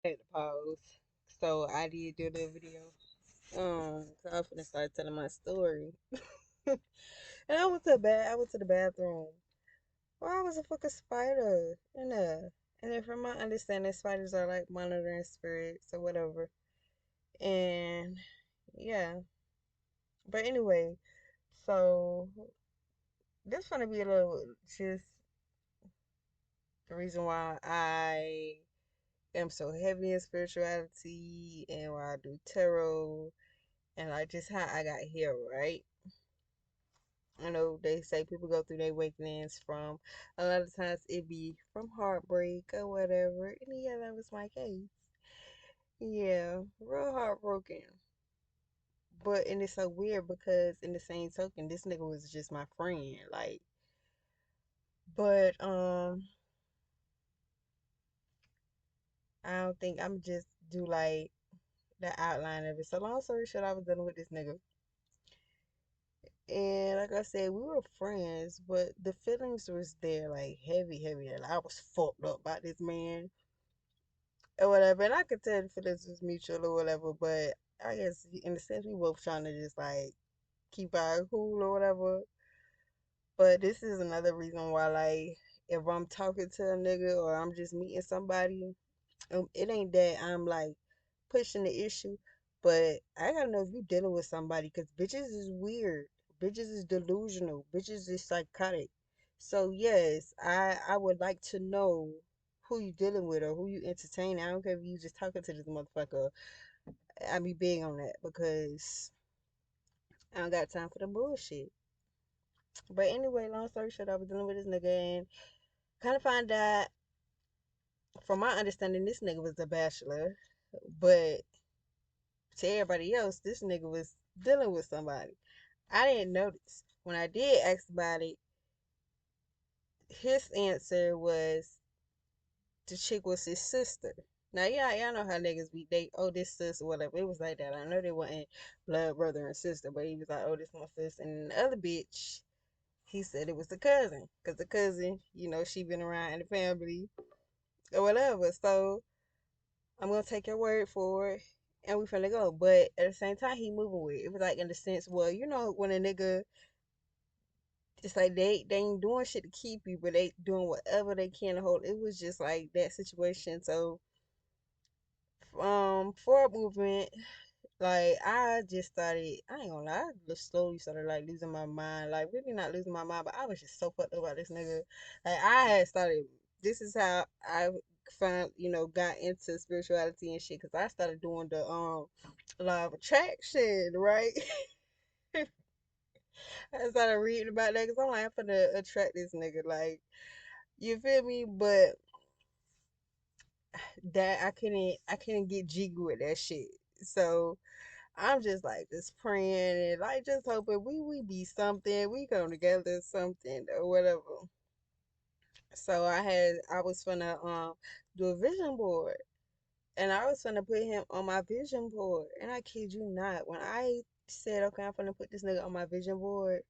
Had to pause. So I did do the video. So I'm finna start telling my story. And I went to the bathroom. Why was a fucking spider in there? And then from my understanding, spiders are like monitoring spirits or whatever. And yeah. But anyway, so this gonna be a little just the reason why I am so heavy in spirituality and why I do tarot and like just how I got here, right? I know they say people go through their awakenings from a lot of times it be from heartbreak or whatever. And yeah, that was my case. Yeah, real heartbroken. But and it's so weird because in the same token, this nigga was just my friend. Like, but I don't think I'm just do like the outline of it. So long story short, I was dealing with this nigga. And like I said, we were friends, but the feelings was there, like heavy, heavy. And I was fucked up by this man or whatever. And I could tell the feelings was mutual or whatever. But I guess in the sense we both trying to just like keep our cool or whatever. But this is another reason why, like, if I'm talking to a nigga or I'm just meeting somebody, it ain't that I'm like pushing the issue, but I gotta know if you dealing with somebody because bitches is weird, bitches is delusional, bitches is psychotic. So yes, I would like to know who you dealing with or who you entertaining. I don't care if you just talking to this motherfucker. I be big on that because I don't got time for the bullshit. But anyway, long story short, I was dealing with this nigga and kind of find out, from my understanding, this nigga was a bachelor, but to everybody else, this nigga was dealing with somebody. I didn't notice. When I did ask about it, his answer was the chick was his sister. Now, yeah, y'all know how niggas be, they, oh, this sister, whatever. It was like that. I know they wasn't blood brother and sister, but he was like, oh, this my sister. And the other bitch, he said it was the cousin. Because the cousin, she been around in the family or whatever. So I'm going to take your word for it. And we finna go. But at the same time, he moving with it. It was like in the sense, well, when a nigga, it's like they ain't doing shit to keep you, but they doing whatever they can to hold. It was just like that situation. So, forward movement, like I just started. I ain't gonna lie, I just slowly started like losing my mind. Like really not losing my mind, but I was just so fucked up about this nigga. Like I had started. This is how I found, got into spirituality and shit. Cause I started doing the law of attraction, right? I started reading about that because I'm like, I'm finna attract this nigga. Like, you feel me? But that I couldn't get jiggy with that shit. So I'm just like just praying and like just hoping we be something, we come together something or whatever. So I was finna do a vision board and I was finna put him on my vision board. And I kid you not, when I said okay, I'm finna put this nigga on my vision board,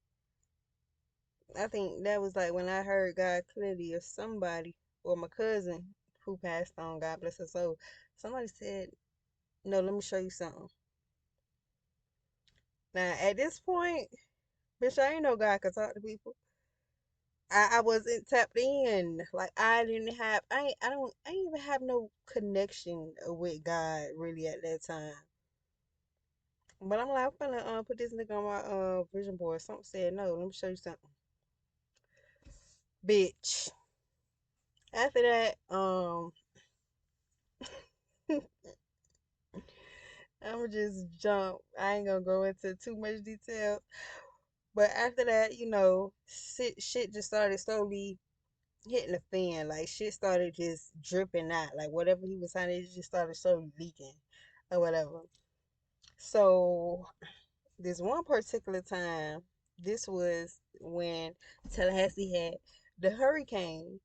I think that was like when I heard God clearly or somebody or my cousin who passed on, God bless her soul. Somebody said, no, let me show you something. Now at this point, bitch, I ain't know God could talk to people. I wasn't tapped in. Like I didn't even have no connection with God really at that time. But I'm like, I'm gonna put this nigga on my vision board. Something said no, let me show you something. Bitch. After that, I'ma just jump. I ain't gonna go into too much detail. But after that, shit just started slowly hitting the fan. Like shit started just dripping out. Like whatever he was signing, it just started slowly leaking or whatever. So this one particular time, this was when Tallahassee had the hurricane.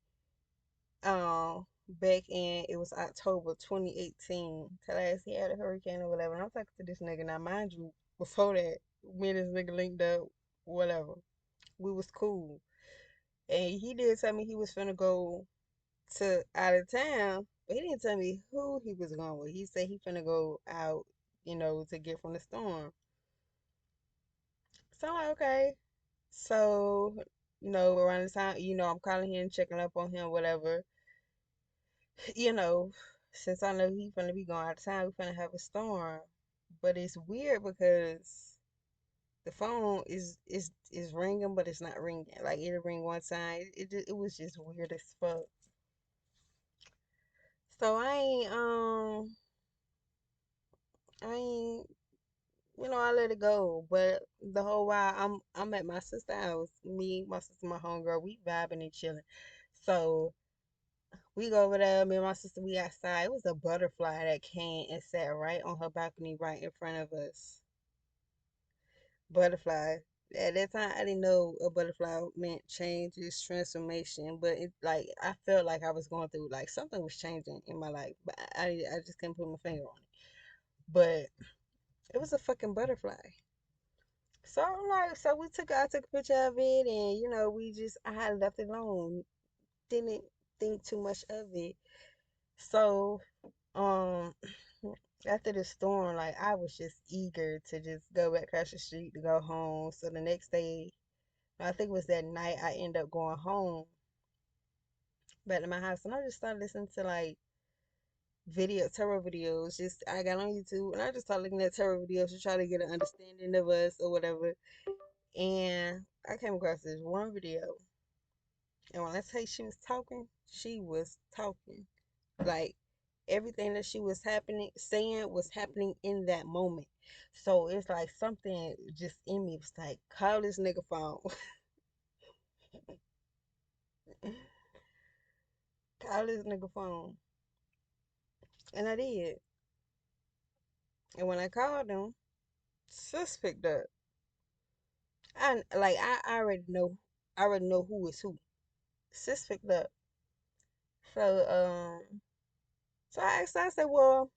Back in it was October 2018. Tallahassee had a hurricane or whatever. And I'm talking to this nigga. Now, mind you, before that, me and this nigga linked up, whatever. We was cool. And he did tell me he was finna go to out of town But he didn't tell me who he was going with. He said he finna go out, to get from the storm. So I'm like, okay. So, around the time, I'm calling him, checking up on him, whatever. You know, since I know he finna be going out of town, we finna have a storm. But it's weird because the phone is ringing, but it's not ringing. Like it'll ring one time. It was just weird as fuck. So I ain't I let it go. But the whole while I'm at my sister's house. Me, my sister, my homegirl, we vibing and chilling. So we go over there, me and my sister, we outside. It was a butterfly that came and sat right on her balcony right in front of us. Butterfly. At that time, I didn't know a butterfly meant changes, transformation, but it like I felt like I was going through like something was changing in my life, but I just couldn't put my finger on it. But it was a fucking butterfly. So I'm like, so I took a picture of it, and we just I had left it alone. Didn't think too much of it. So um after the storm, like I was just eager to just go back across the street to go home. So the next day, I think it was that night, I ended up going home back to my house, and I just started listening to like terror videos. Just I got on YouTube and I just started looking at terror videos to try to get an understanding of us or whatever. And I came across this one video, and when I say she was talking like everything that she was saying was happening in that moment. So it's like something just in me was like, call this nigga phone, call this nigga phone, and I did. And when I called him, sis picked up. I already know who is who. Sis picked up. So I asked her, I said, well,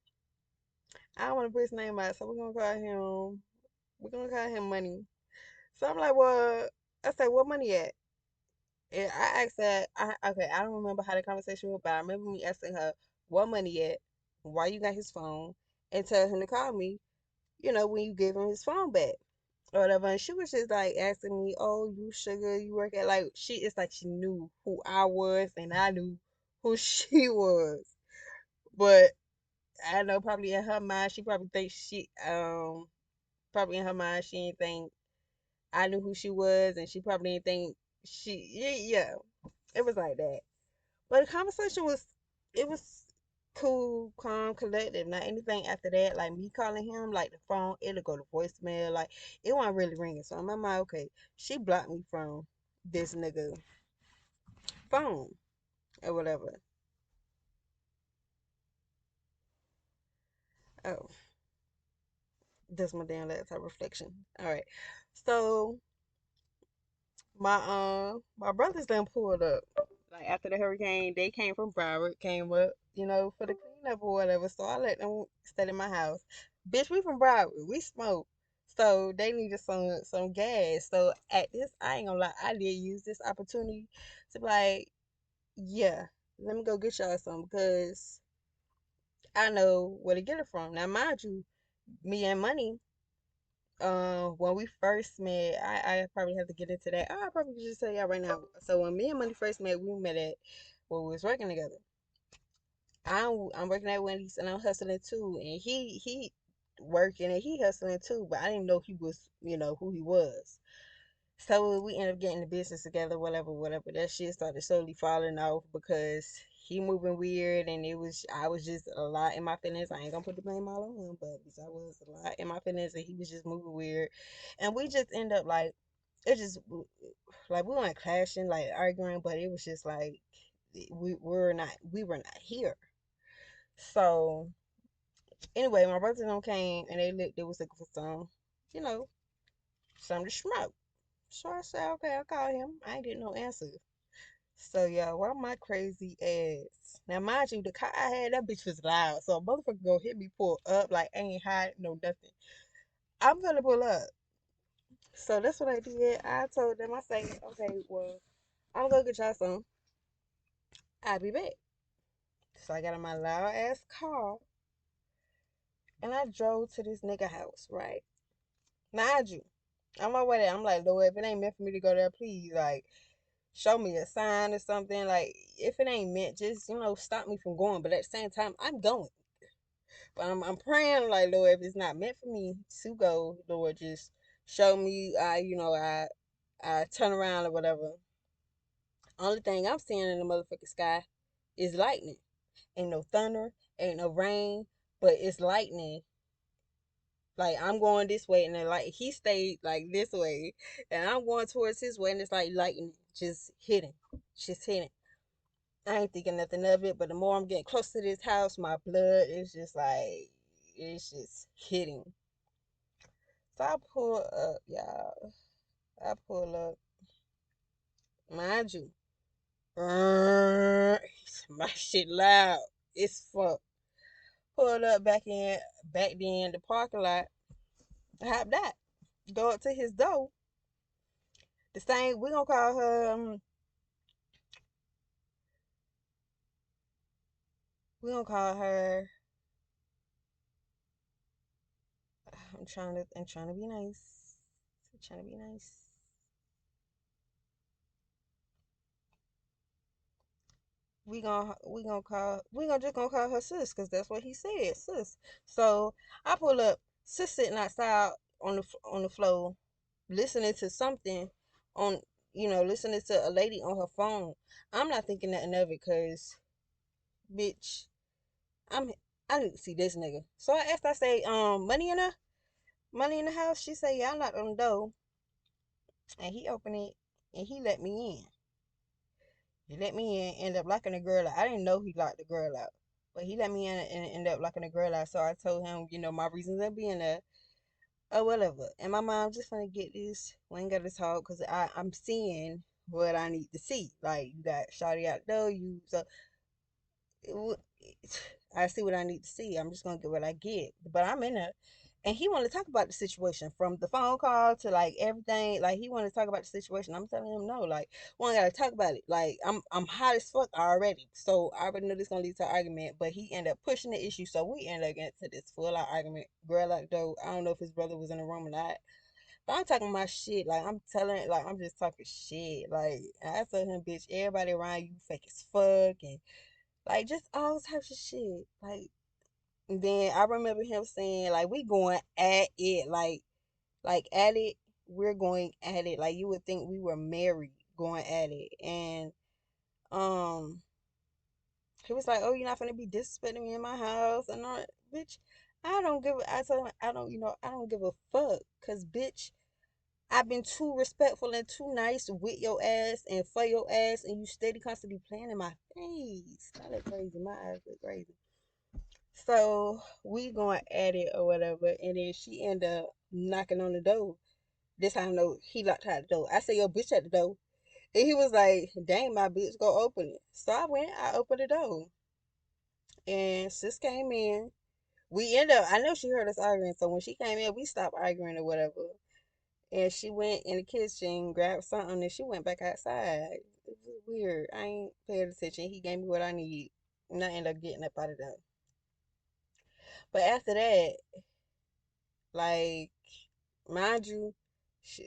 I don't want to put his name out, so we're gonna call him Money. So I'm like, well, I said, what money at? And I asked her, okay, I don't remember how the conversation went, but I remember me asking her, what money at? Why you got his phone? And tell him to call me, when you give him his phone back. Or whatever. And she was just like asking me, "Oh, you sugar, you work at like she." It's like she knew who I was, and I knew who she was. But I know probably in her mind, she probably thinks probably in her mind she didn't think I knew who she was, and she probably didn't think yeah. It was like that. But the conversation was it was cool, calm, collective. Not anything after that. Like me calling him, like the phone, it'll go to voicemail. Like it wasn't really ringing. So I'm in my mind, okay, she blocked me from this nigga phone or whatever. Oh, that's my damn laptop reflection. All right. So my brothers done pulled up. Like after the hurricane, they came from Broward, came up, for the cleanup or whatever. So I let them stay in my house. Bitch, we from Broward. We smoke. So they needed some gas. So at this, I ain't gonna lie, I did use this opportunity to be like, yeah, let me go get y'all some because I know where to get it from. Now mind you, me and Money, when we first met, I probably have to get into that. I probably could just tell y'all right now. So when me and Money first met, we met at where we was working together. I'm working at Wendy's and I'm hustling too, and he working and he hustling too, but I didn't know he was who he was. So we ended up getting the business together, whatever, whatever. That shit started slowly falling off because he moving weird, and I was just a lot in my feelings. I ain't gonna put the blame all on him, but I was a lot in my feelings, and he was just moving weird, and we just end up like it just like we weren't clashing, like arguing, but it was just like we were not here. So anyway, my brother and them came and they was looking for you know, something to smoke. So I said, okay, I'll call him. I ain't getting no answer. So yeah, why my crazy ass? Now mind you, the car I had, that bitch was loud. So a motherfucker go hit me, pull up, like ain't hiding no nothing. I'm gonna pull up. So that's what I did. I told them, I say, okay, well, I'm gonna get y'all some. I'll be back. So I got in my loud ass car and I drove to this nigga house, right? Mind you, on my way there, I'm like, Lord, if it ain't meant for me to go there, please, like, show me a sign or something. Like, if it ain't meant, just, stop me from going. But at the same time, I'm going. But I'm praying, like, Lord, if it's not meant for me to go, Lord, just show me, I turn around or whatever. Only thing I'm seeing in the motherfucking sky is lightning. Ain't no thunder, ain't no rain, but it's lightning. Like I'm going this way, and then like he stayed like this way, and I'm going towards his way, and it's like lightning just hitting. I ain't thinking nothing of it, but the more I'm getting close to this house, my blood is just like it's just hitting. So I pull up, y'all. I pull up, mind you, my shit loud. It's fuck. Pulled up back in the parking lot. Hop that. Go up to his door. The same. We gonna call her. We gonna call her. I'm trying to be nice. I'm trying to be nice. We gonna just gonna call her sis because that's what he said, sis. So I pull up, sis sitting outside on the floor, listening to something on listening to a lady on her phone. I'm not thinking nothing of it because bitch, I'm I need to see this nigga. So I asked, I say, money in the house. She said, yeah, I knocked on the door and he opened it and he let me in. He let me in, end up locking the girl out. I didn't know he locked the girl out. But he let me in and ended up locking the girl out. So I told him, my reasons of being there or whatever. And my mom just gonna get this. We ain't gotta talk because I'm seeing what I need to see. Like you got Shawty out there, I see what I need to see. I'm just gonna get what I get. But I'm in there. And he wanted to talk about the situation from the phone call to like everything. Like he wanted to talk about the situation. I'm telling him no. Like we ain't gotta talk about it. Like I'm hot as fuck already. So I already know this gonna lead to an argument. But he ended up pushing the issue. So we ended up getting to this full out argument. Girl like though, I don't know if his brother was in the room or not. But I'm talking my shit. Like I'm just talking shit. Like I told him, bitch, everybody around you fake as fuck and like just all types of shit. Like then I remember him saying like we going at it like at it. We're going at it. Like you would think we were married going at it. And um he was like, oh, you're not gonna be disrespecting me in my house and all that. Bitch, I told him I don't give a fuck. Cause bitch, I've been too respectful and too nice with your ass and for your ass, and you steady constantly playing in my face. I look crazy. My eyes look crazy. So we going at it or whatever, and then she end up knocking on the door. This time, I know he locked her at the door. I said, "Yo, bitch, at the door," and he was like, "Dang, my bitch, go open it." So I went. I opened the door, and sis came in. We end up. I know she heard us arguing, so when she came in, we stopped arguing or whatever. And she went in the kitchen, grabbed something, and she went back outside. It was weird. I ain't paying attention. He gave me what I need, and I ended up getting up out of there. But after that, like, mind you,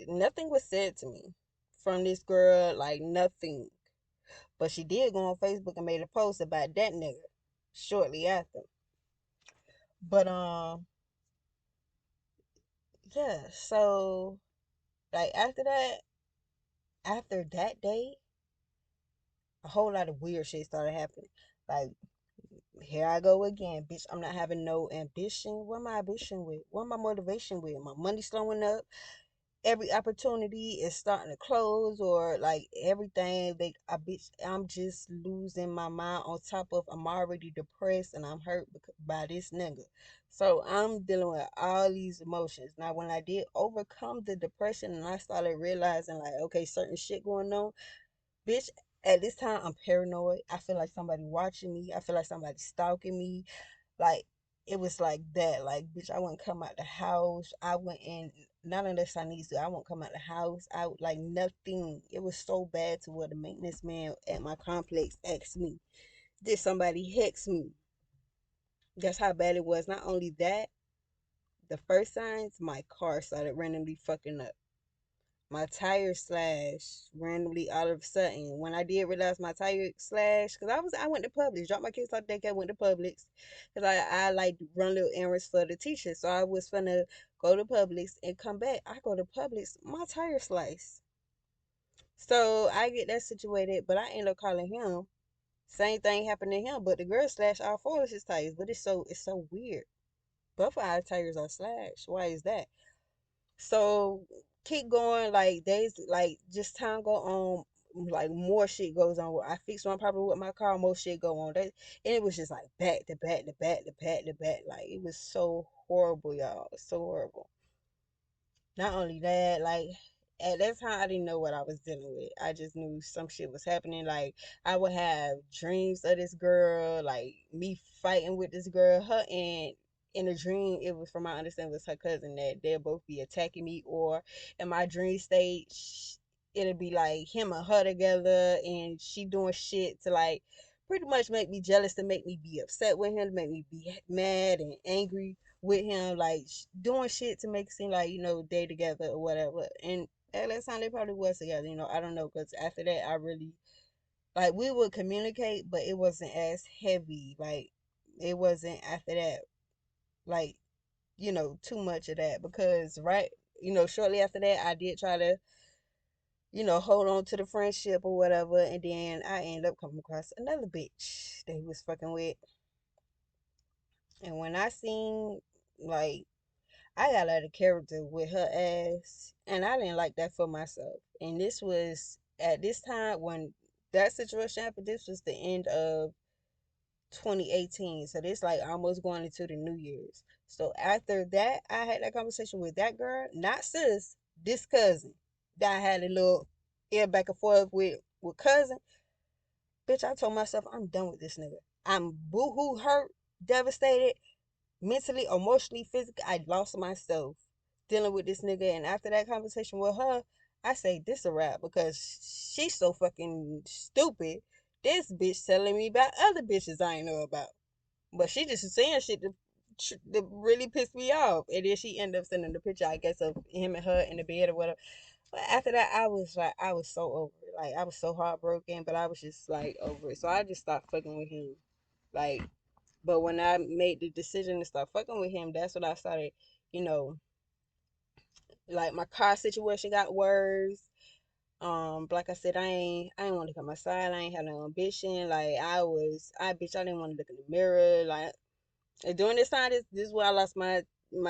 nothing was said to me from this girl, like, nothing. But she did go on Facebook and made a post about that nigga shortly after. But, yeah, so, like, after that day, a whole lot of weird shit started happening. Like, here I go again, bitch. I'm not having no ambition. What my ambition with? What my motivation with? My money slowing up. Every opportunity is starting to close, or like everything. Bitch, I'm just losing my mind. On top of I'm already depressed and I'm hurt by this nigga. So I'm dealing with all these emotions. Now, when I did overcome the depression and I started realizing like, okay, certain shit going on, bitch, at this time I'm paranoid. I feel like somebody watching me. I feel like somebody stalking me. Like it was like that. Like, bitch, I wouldn't come out the house. I went in not unless I need to. I won't come out the house. I like nothing. It was so bad to where the maintenance man at my complex asked me, Did somebody hex me? That's how bad it was. Not only that, the first signs, my car started randomly fucking up. My tire slashed randomly all of a sudden. When I did realize my tire slashed, because I went to Publix, dropped my kids off daycare, went to Publix, because I like run little errands for the teacher. So I was finna go to Publix and come back. I go to Publix, my tire sliced. So I get that situated, but I end up calling him. Same thing happened to him, but the girl slashed all four of his tires. But it's so weird. Both of our tires are slashed. Why is that? So keep going, like days, like just time go on, like more shit goes on. I fix one problem with my car, more shit go on. That and it was just like back to back to back to back to back. Like it was so horrible, y'all. So horrible. Not only that, like at that time I didn't know what I was dealing with. I just knew some shit was happening. Like I would have dreams of this girl, like me fighting with this girl. Her and in a dream, it was from my understanding was her cousin that they'll both be attacking me, or in my dream state, it'll be like him and her together, and she doing shit to like pretty much make me jealous, to make me be upset with him, to make me be mad and angry with him, like doing shit to make it seem like they together or whatever. And at that time they probably was together. I don't know, because after that I really like we would communicate, but it wasn't as heavy. Like it wasn't after that, like too much of that, because right, shortly after that I did try to hold on to the friendship or whatever, and then I ended up coming across another bitch that he was fucking with. And when I seen, like, I got out of character with her ass, and I didn't like that for myself. And this was at this time when that situation happened. This was the end of 2018, so this like almost going into the New Year's. So after that, I had that conversation with that girl, not sis, this cousin that I had a little ear back and forth with cousin. Bitch, I told myself I'm done with this nigga. I'm boohoo hurt, devastated, mentally, emotionally, physically. I lost myself dealing with this nigga. And after that conversation with her, I say this a wrap, because she's so fucking stupid. This bitch telling me about other bitches I ain't know about, but she just saying shit to really piss me off. And then she ended up sending the picture, I guess, of him and her in the bed or whatever. But after that, I was like, I was so over it. Like I was so heartbroken, but I was just like over it. So I just stopped fucking with him. Like, but when I made the decision to start fucking with him, that's when I started, you know, like my car situation got worse. Like I said, I ain't want to come outside. I ain't had no ambition. Like bitch, I didn't want to look in the mirror. Like, and during this time, this is where I lost my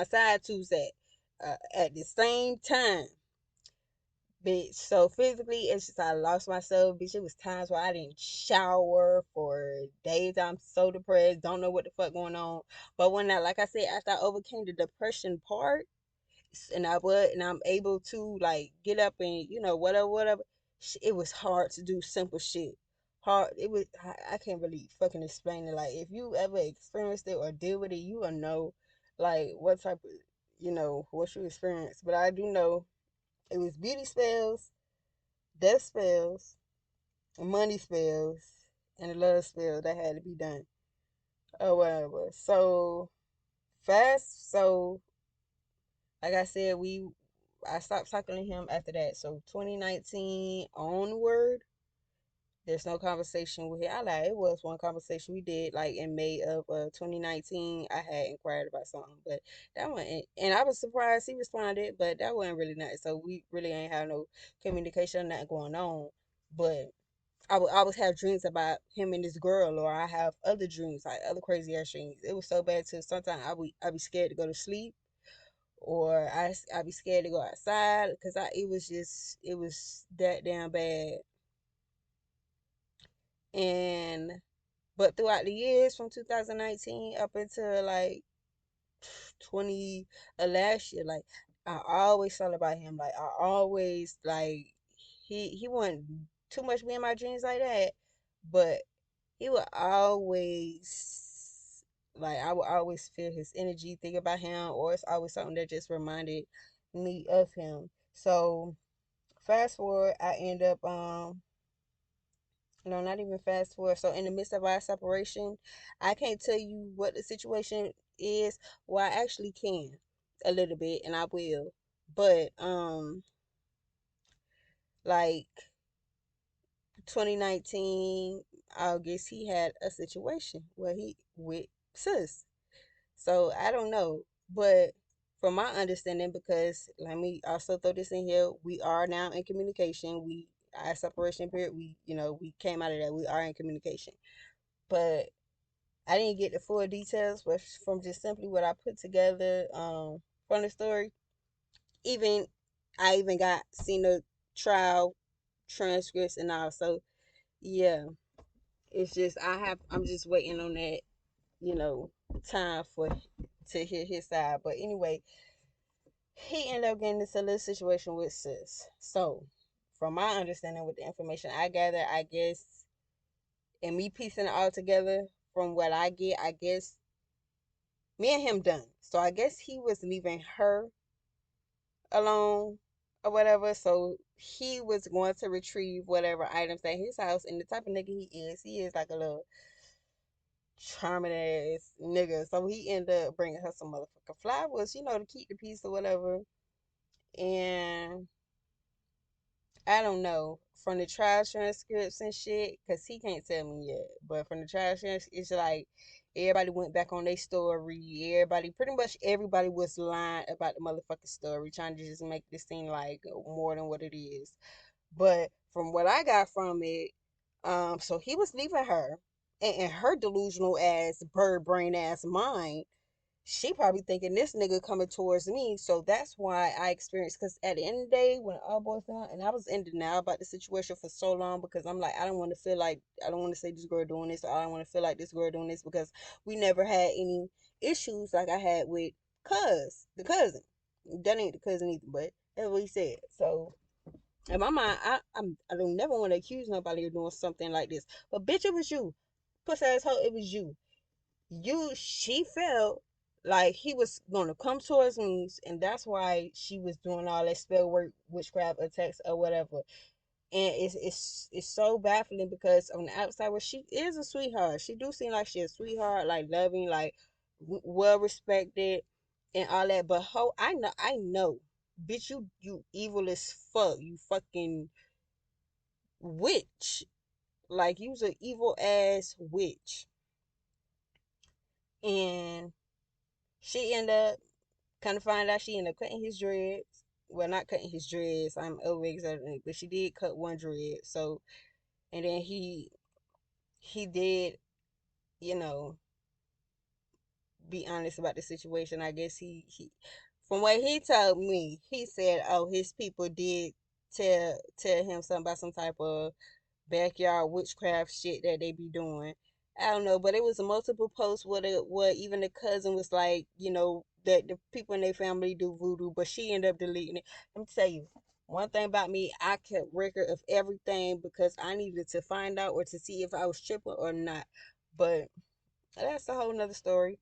side tooth at. At the same time, bitch. So physically, it's just I lost myself, bitch. It was times where I didn't shower for days. I'm so depressed, don't know what the fuck going on. But when I, like I said, after I overcame the depression part, and I'm able to like get up and whatever, whatever. It was hard to do simple shit. Hard. It was. I can't really fucking explain it. Like if you ever experienced it or deal with it, you will know, like what type of what you experience. But I do know it was beauty spells, death spells, money spells, and a love spell that had to be done or whatever. So fast. So like I said, I stopped talking to him after that. So 2019 onward, there's no conversation with him. I like it was one conversation we did like in May of 2019. I had inquired about something, but that one, and I was surprised he responded, but that wasn't really nice. So we really ain't have no communication, nothing going on. But I would always have dreams about him and this girl, or I have other dreams, like other crazy ass dreams. It was so bad too. Sometimes I be scared to go to sleep, or I be scared to go outside, because it was that damn bad. And but throughout the years from 2019 up until like 20 last year, like I always thought about him. Like I always like he wasn't too much be in my dreams like that, but he would always, like I would always feel his energy, think about him, or it's always something that just reminded me of him. So fast forward, I end up No, not even fast forward. So in the midst of our separation, I can't tell you what the situation is. Well, I actually can a little bit, and I will. But like 2019 August, he had a situation where he with sis. So I don't know, but from my understanding, because let me also throw this in here, we are now in communication. We our separation period, we came out of that. We are in communication, but I didn't get the full details, but from just simply what I put together from the story, even I even got seen the trial transcripts and all. So yeah, it's just I'm just waiting on that, you know, time for to hear his side. But anyway, he ended up getting into a little situation with sis. So from my understanding with the information I gather, I guess, and me piecing it all together from what I get, I guess me and him done. So I guess he was leaving her alone or whatever. So he was going to retrieve whatever items at his house. And the type of nigga he is like a little charming ass nigga. So he ended up bringing her some motherfucking flowers, to keep the peace or whatever. And I don't know from the trial transcripts and shit, cause he can't tell me yet. But from the trial transcripts, it's like everybody went back on their story. Pretty much everybody was lying about the motherfucking story, trying to just make this seem like more than what it is. But from what I got from it, so he was leaving her, and her delusional ass, bird brain ass mind, she probably thinking this nigga coming towards me. So that's why I experienced, because at the end of the day, when it all boils down, and I was in denial about the situation for so long, because I'm like, I don't want to feel like, I don't want to say this girl doing this, or I don't want to feel like this girl doing this, because we never had any issues like I had with the cousin. That ain't the cousin either, but that's what he said. So in my mind, I don't never want to accuse nobody of doing something like this. But bitch, it was you. Puss asshole, it was you. She felt like he was gonna come towards me, and that's why she was doing all that spell work, witchcraft attacks or whatever. And it's so baffling, because on the outside, where she is a sweetheart, she do seem like she's a sweetheart, like loving, like well respected, and all that. But I know, bitch, you evil as fuck, you fucking witch, like you's an evil ass witch. And she ended up kind of find out, she ended up cutting his dreads. Well, not cutting his dreads. I'm over exaggerating, but she did cut one dread. So, and then he did, you know, be honest about the situation. I guess he from what he told me, he said, oh, his people did tell him something about some type of backyard witchcraft shit that they be doing. I don't know, but it was a multiple posts where even the cousin was like, that the people in their family do voodoo, but she ended up deleting it. Let me tell you, one thing about me, I kept record of everything, because I needed to find out or to see if I was tripping or not. But that's a whole nother story.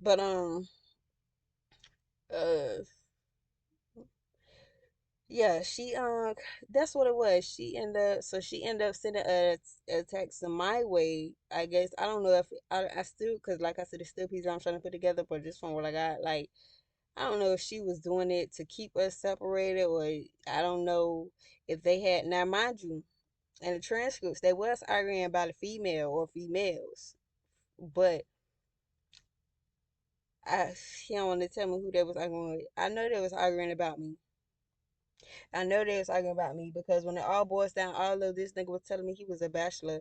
But uh yeah, that's what it was. She ended up sending a text in my way. I guess I don't know if I still, because like I said, it's still pieces I'm trying to put together, but just from what I got, like I don't know if she was doing it to keep us separated, or I don't know if they had. Now, mind you, in the transcripts, they was arguing about a female or females, but I she don't want to tell me who they was arguing with. I know they was arguing about me. I know they was arguing about me, because when it all boils down, all of this nigga was telling me he was a bachelor.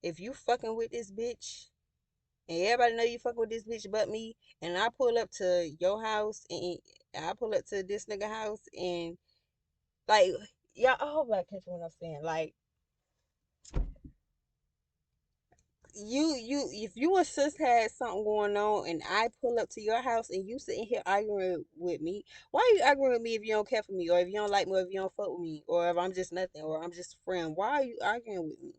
If you fucking with this bitch, and everybody know you fucking with this bitch but me, and I pull up to your house, and I pull up to this nigga house, and like, y'all, I hope I catch what I'm saying. Like, if you and sis had something going on, and I pull up to your house, and you sitting here arguing with me, why are you arguing with me if you don't care for me, or if you don't like me, or if you don't fuck with me, or if I'm just nothing, or I'm just a friend? Why are you arguing with me?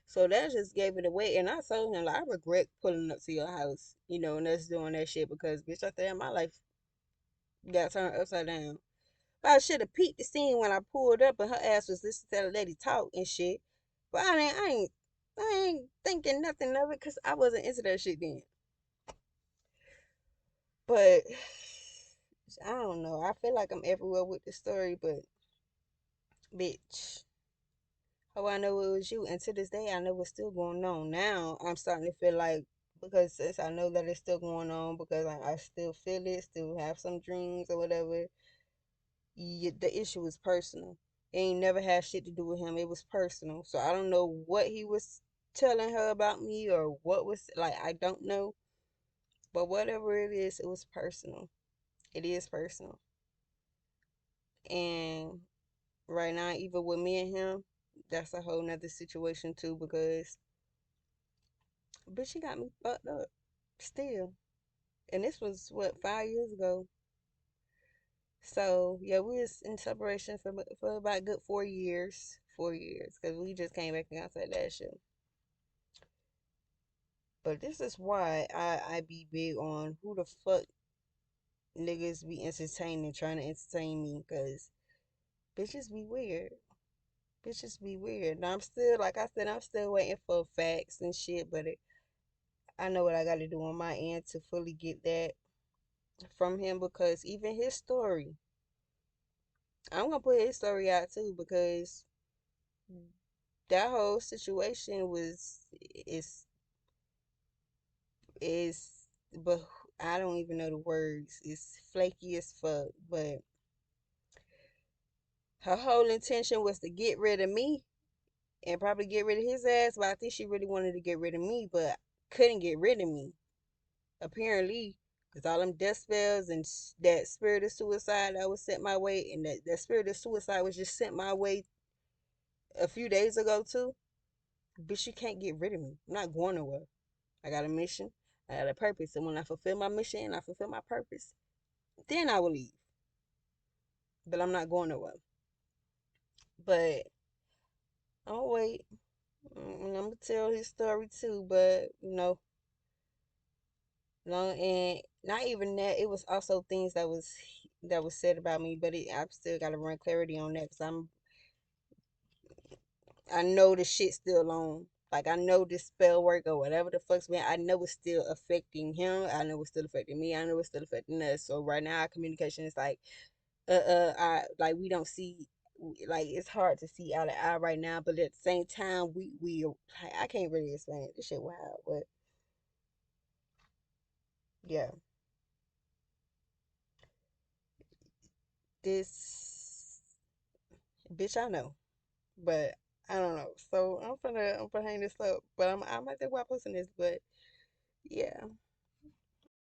So that just gave it away. And I told him, like, I regret pulling up to your house, and us doing that shit, because bitch, I think my life got turned upside down. But I should have peeped the scene when I pulled up, and her ass was listening to the lady talk and shit. But I ain't thinking nothing of it because I wasn't into that shit then. But I don't know. I feel like I'm everywhere with the story, but bitch, how I know it was you, and to this day, I know it's still going on. Now I'm starting to feel like because since I know that it's still going on, because I still feel it, still have some dreams or whatever. The issue is personal. It ain't never had shit to do with him. It was personal. So I don't know what he was telling her about me or what was like. I don't know. But whatever it was personal. It is personal. And right now, even with me and him, that's a whole nother situation too because bitch, she got me fucked up still. And this was what 5 years ago. So yeah, we was in separation for about good 4 years. 4 years, because we just came back in contact last year. But this is why I be big on who the fuck niggas be entertaining, trying to entertain me, because bitches be weird. Bitches be weird. Now I'm still, like I said, I'm still waiting for facts and shit, but I know what I got to do on my end to fully get that from him because even his story, I'm gonna put his story out too because that whole situation is is but I don't even know the words. It's flaky as fuck, but her whole intention was to get rid of me and probably get rid of his ass, but I think she really wanted to get rid of me, but couldn't get rid of me. Apparently, because all them death spells and that spirit of suicide that was sent my way, and that spirit of suicide was just sent my way a few days ago too. Bitch, you can't get rid of me. I'm not going nowhere. I got a mission. I got a purpose. And when I fulfill my mission and I fulfill my purpose, then I will leave. But I'm not going nowhere. But I'll wait. And I'm gonna tell his story too. But no, and not even that. It was also things that was said about me. But I've still got to run clarity on that because I know the shit's still on. Like I know this spell work or whatever the fuck's been. I know it's still affecting him. I know it's still affecting me. I know it's still affecting us. So right now, our communication is like, I like we don't see, like it's hard to see eye to eye right now. But at the same time, we I can't really explain it. This shit wild, but yeah, this bitch I know, but I don't know. So I'm gonna hang this up, but I might think about posting this, but yeah.